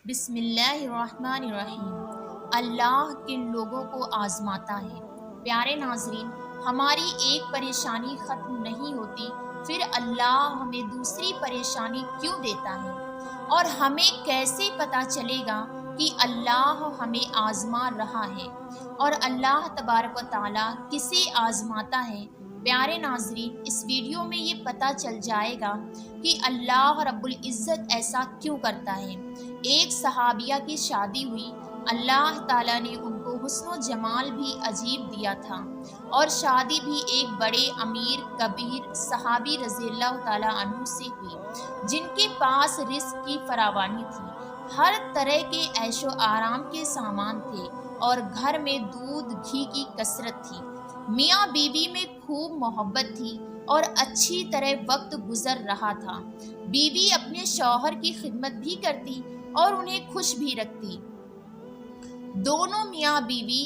بسم اللہ الرحمن الرحیم۔ اللہ کن لوگوں کو آزماتا ہے۔ پیارے ناظرین، ہماری ایک پریشانی ختم نہیں ہوتی، پھر اللہ ہمیں دوسری پریشانی کیوں دیتا ہے؟ اور ہمیں کیسے پتہ چلے گا کہ اللہ ہمیں آزما رہا ہے؟ اور اللہ تبارک و تعالیٰ کسے آزماتا ہے؟ پیارے ناظرین، اس ویڈیو میں یہ پتہ چل جائے گا کہ اللہ رب العزت ایسا کیوں کرتا ہے۔ ایک صحابیہ کی شادی ہوئی، اللہ تعالیٰ نے ان کو حسن و جمال بھی عجیب دیا تھا، اور شادی بھی ایک بڑے امیر کبیر صحابی رضی اللہ تعالیٰ عنہ سے ہوئی، جن کے پاس رزق کی فراوانی تھی، ہر طرح کے عیش و آرام کے سامان تھے، اور گھر میں دودھ گھی کی کثرت تھی۔ میاں بیوی میں خوب محبت تھی اور اچھی طرح وقت گزر رہا تھا۔ بیوی اپنے شوہر کی خدمت بھی کرتی اور انہیں خوش بھی رکھتی۔ دونوں میاں بیوی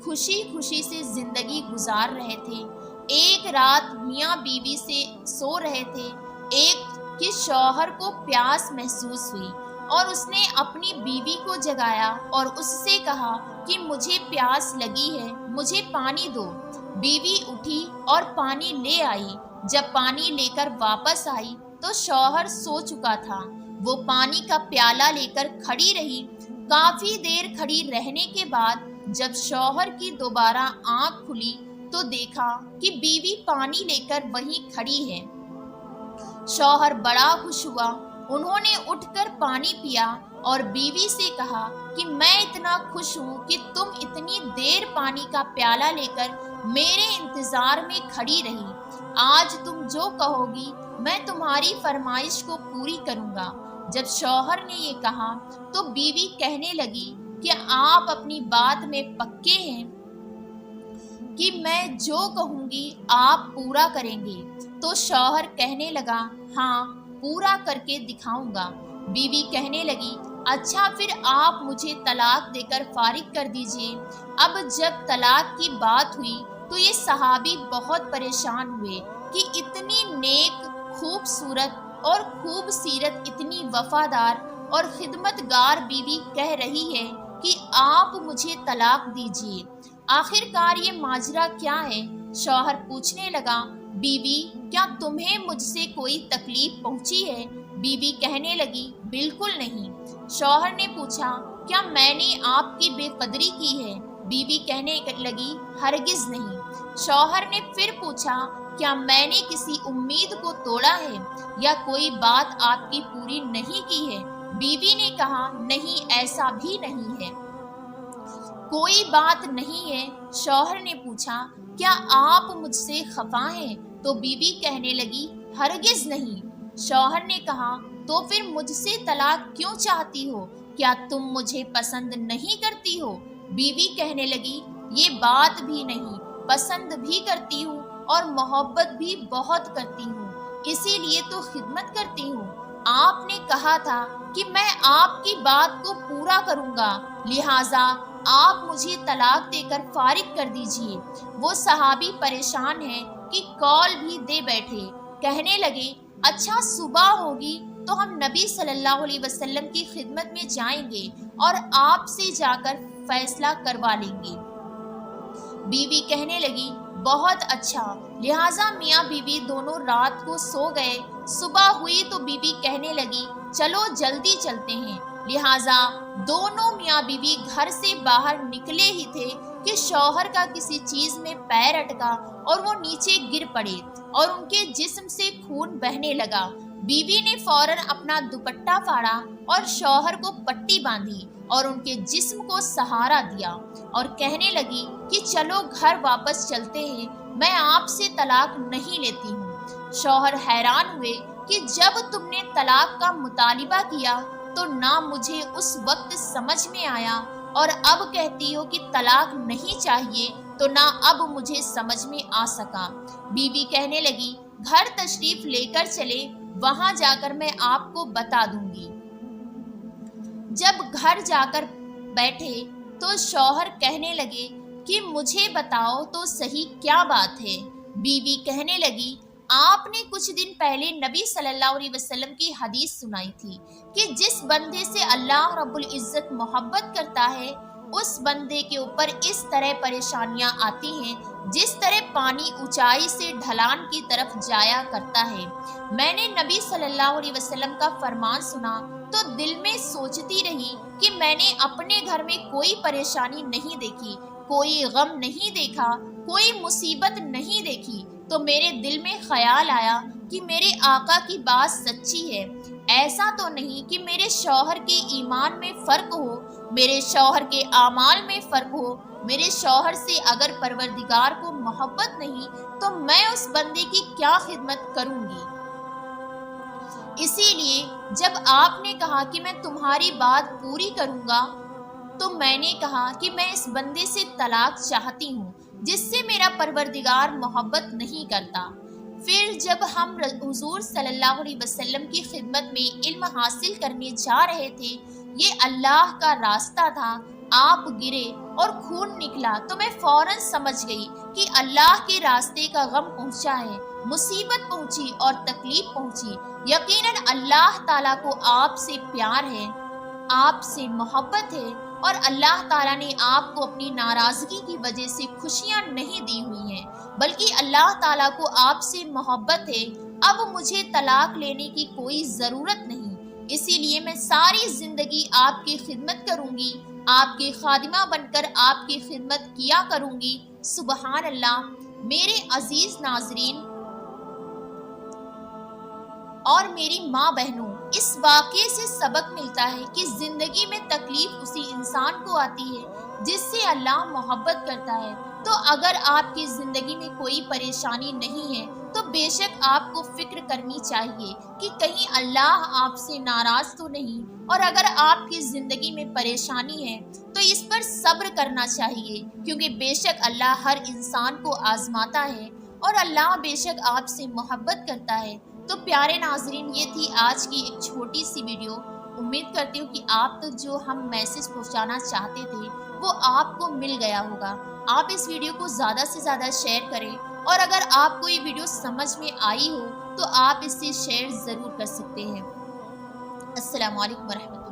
خوشی خوشی سے زندگی گزار رہے تھے۔ ایک رات میاں بیوی سے سو رہے تھے، ایک کہ شوہر کو پیاس محسوس ہوئی، اور اس نے اپنی بیوی کو جگایا اور اس سے کہا کہ مجھے پیاس لگی ہے، مجھے پانی دو۔ بیوی اٹھی اور پانی لے آئی۔ جب پانی لے کر واپس آئی تو شوہر سو چکا تھا۔ وہ پانی کا پیالہ لے کر کھڑی رہی۔ کافی دیر کھڑی رہنے کے بعد جب شوہر کی دوبارہ آنکھ کھلی تو دیکھا کہ بیوی پانی لے کر وہیں کھڑی ہے۔ شوہر بڑا خوش ہوا۔ انہوں نے اٹھ کر پانی پیا اور بیوی سے کہا کہ میں اتنا خوش ہوں کہ تم اتنی دیر پانی کا پیالہ لے کر میرے انتظار میں کھڑی رہی۔ آج تم جو کہو گی میں تمہاری فرمائش کو پوری کروں گا۔ جب شوہر نے یہ کہا تو بیوی کہنے لگی کہ آپ اپنی بات میں پکے ہیں کہ میں جو کہوں گی آپ پورا کریں گے؟ تو شوہر کہنے لگا ہاں، پورا کر کے دکھاؤں گا۔ بیوی کہنے لگی اچھا، پھر آپ مجھے طلاق دے کر فارغ کر دیجئے۔ اب جب طلاق کی بات ہوئی تو یہ صحابی بہت پریشان ہوئے کہ اتنی نیک، خوبصورت اور خوب سیرت، اتنی وفادار اور خدمت گار بیوی کہہ رہی ہے کہ آپ مجھے طلاق دیجئے۔ آخر کار یہ ماجرا کیا ہے؟ شوہر پوچھنے لگا بیوی، کیا تمہیں مجھ سے کوئی تکلیف پہنچی ہے؟ بیوی کہنے لگی بالکل نہیں۔ شوہر نے پوچھا کیا میں نے آپ کی بے قدری کی ہے؟ بیوی کہنے لگی ہرگز نہیں۔ شوہر نے پھر پوچھا کیا میں نے کسی امید کو توڑا ہے یا کوئی بات آپ کی پوری نہیں کی ہے؟ بیوی نے کہا نہیں، ایسا بھی نہیں ہے، کوئی بات نہیں ہے۔ شوہر نے پوچھا کیا آپ مجھ سے خفا ہیں؟ تو بیوی کہنے لگی ہرگز نہیں۔ شوہر نے کہا تو پھر مجھ سے طلاق کیوں چاہتی ہو؟ کیا تم مجھے پسند نہیں کرتی ہو؟ بیوی کہنے لگی یہ بات بھی نہیں، پسند بھی کرتی ہوں اور محبت بھی بہت کرتی ہوں، اسی لیے تو خدمت کرتی ہوں۔ آپ نے کہا تھا کہ میں آپ کی بات کو پورا کروں گا، لہٰذا آپ مجھے طلاق دے کر فارغ کر دیجئے۔ وہ صحابی پریشان ہیں کہ کال بھی دے بیٹھے۔ کہنے لگے اچھا، صبح ہوگی تو ہم نبی صلی اللہ علیہ وسلم کی خدمت میں جائیں گے اور آپ سے جا کر فیصلہ کروا لیں گے۔ بیوی کہنے لگی بہت اچھا۔ لہٰذا میاں بیوی دونوں رات کو سو گئے۔ صبح ہوئی تو بیوی کہنے لگی چلو جلدی چلتے ہیں۔ لہٰذا دونوں میاں بیوی گھر سے باہر نکلے ہی تھے کہ شوہر کا کسی چیز میں پیر اٹکا اور وہ نیچے گر پڑے اور ان کے جسم سے خون بہنے لگا۔ بیوی نے فوراً اپنا دوپٹہ پھاڑا اور شوہر کو پٹی باندھی اور ان کے جسم کو سہارا دیا اور کہنے لگی کہ چلو گھر واپس چلتے ہیں، میں آپ سے طلاق نہیں لیتی ہوں۔ شوہر حیران ہوئے کہ جب تم نے طلاق کا مطالبہ کیا تو نہ مجھے اس وقت سمجھ میں آیا، اور اب کہتی ہو کہ طلاق نہیں چاہیے تو نہ اب مجھے سمجھ میں آ سکا۔ بیوی کہنے لگی گھر تشریف لے کر چلے، وہاں جا کر میں آپ کو بتا دوں گی۔ جب گھر جا کر بیٹھے تو شوہر کہنے لگے کہ مجھے بتاؤ تو صحیح کیا بات ہے؟ بیوی کہنے لگی آپ نے کچھ دن پہلے نبی صلی اللہ علیہ وسلم کی حدیث سنائی تھی کہ جس بندے سے اللہ رب العزت محبت کرتا ہے اس بندے کے اوپر اس طرح پریشانیاں آتی ہیں جس طرح پانی اونچائی سے ڈھلان کی طرف جایا کرتا ہے۔ میں نے نبی صلی اللہ علیہ وسلم کا فرمان سنا تو دل میں سوچتی رہی کہ میں نے اپنے گھر میں کوئی پریشانی نہیں دیکھی، کوئی غم نہیں دیکھا، کوئی مصیبت نہیں دیکھی، تو میرے دل میں خیال آیا کہ میرے آقا کی بات سچی ہے۔ ایسا تو نہیں کہ میرے شوہر کے ایمان میں فرق ہو، میرے شوہر کے اعمال میں فرق ہو، میرے شوہر سے اگر پروردگار کو محبت نہیں تو میں اس بندے کی کیا خدمت کروں گی۔ اسی لیے جب آپ نے کہا کہ میں تمہاری بات پوری کروں گا تو میں نے کہا کہ میں اس بندے سے طلاق چاہتی ہوں جس سے میرا پروردگار محبت نہیں کرتا۔ پھر جب ہم حضور صلی اللہ علیہ وسلم کی خدمت میں علم حاصل کرنے جا رہے تھے، یہ اللہ کا راستہ تھا، آپ گرے اور خون نکلا تو میں فوراً سمجھ گئی کہ اللہ کے راستے کا غم پہنچا ہے، مصیبت پہنچی اور تکلیف پہنچی۔ یقیناً اللہ تعالیٰ کو آپ سے پیار ہے، آپ سے محبت ہے، اور اللہ تعالیٰ نے آپ کو اپنی ناراضگی کی وجہ سے خوشیاں نہیں دی ہوئی ہیں، بلکہ اللہ تعالیٰ کو آپ سے محبت ہے۔ اب مجھے طلاق لینے کی کوئی ضرورت نہیں، اسی لیے میں ساری زندگی آپ کی خدمت کروں گی، آپ کی خادمہ بن کر آپ کی خدمت کیا کروں گی۔ سبحان اللہ۔ میرے عزیز ناظرین اور میری ماں بہنوں، اس واقعے سے سبق ملتا ہے کہ زندگی میں تکلیف اسی انسان کو آتی ہے جس سے اللہ محبت کرتا ہے۔ تو اگر آپ کی زندگی میں کوئی پریشانی نہیں ہے تو بے شک آپ کو فکر کرنی چاہیے کہ کہیں اللہ آپ سے ناراض تو نہیں، اور اگر آپ کی زندگی میں پریشانی ہے تو اس پر صبر کرنا چاہیے، کیونکہ بے شک اللہ ہر انسان کو آزماتا ہے اور اللہ بے شک آپ سے محبت کرتا ہے۔ تو پیارے ناظرین، یہ تھی آج کی ایک چھوٹی سی ویڈیو۔ امید کرتی ہوں کہ آپ تک جو ہم میسج پہنچانا چاہتے تھے وہ آپ کو مل گیا ہوگا۔ آپ اس ویڈیو کو زیادہ سے زیادہ شیئر کریں، اور اگر آپ کو یہ ویڈیو سمجھ میں آئی ہو تو آپ اسے شیئر ضرور کر سکتے ہیں۔ السلام علیکم ورحمۃ اللہ۔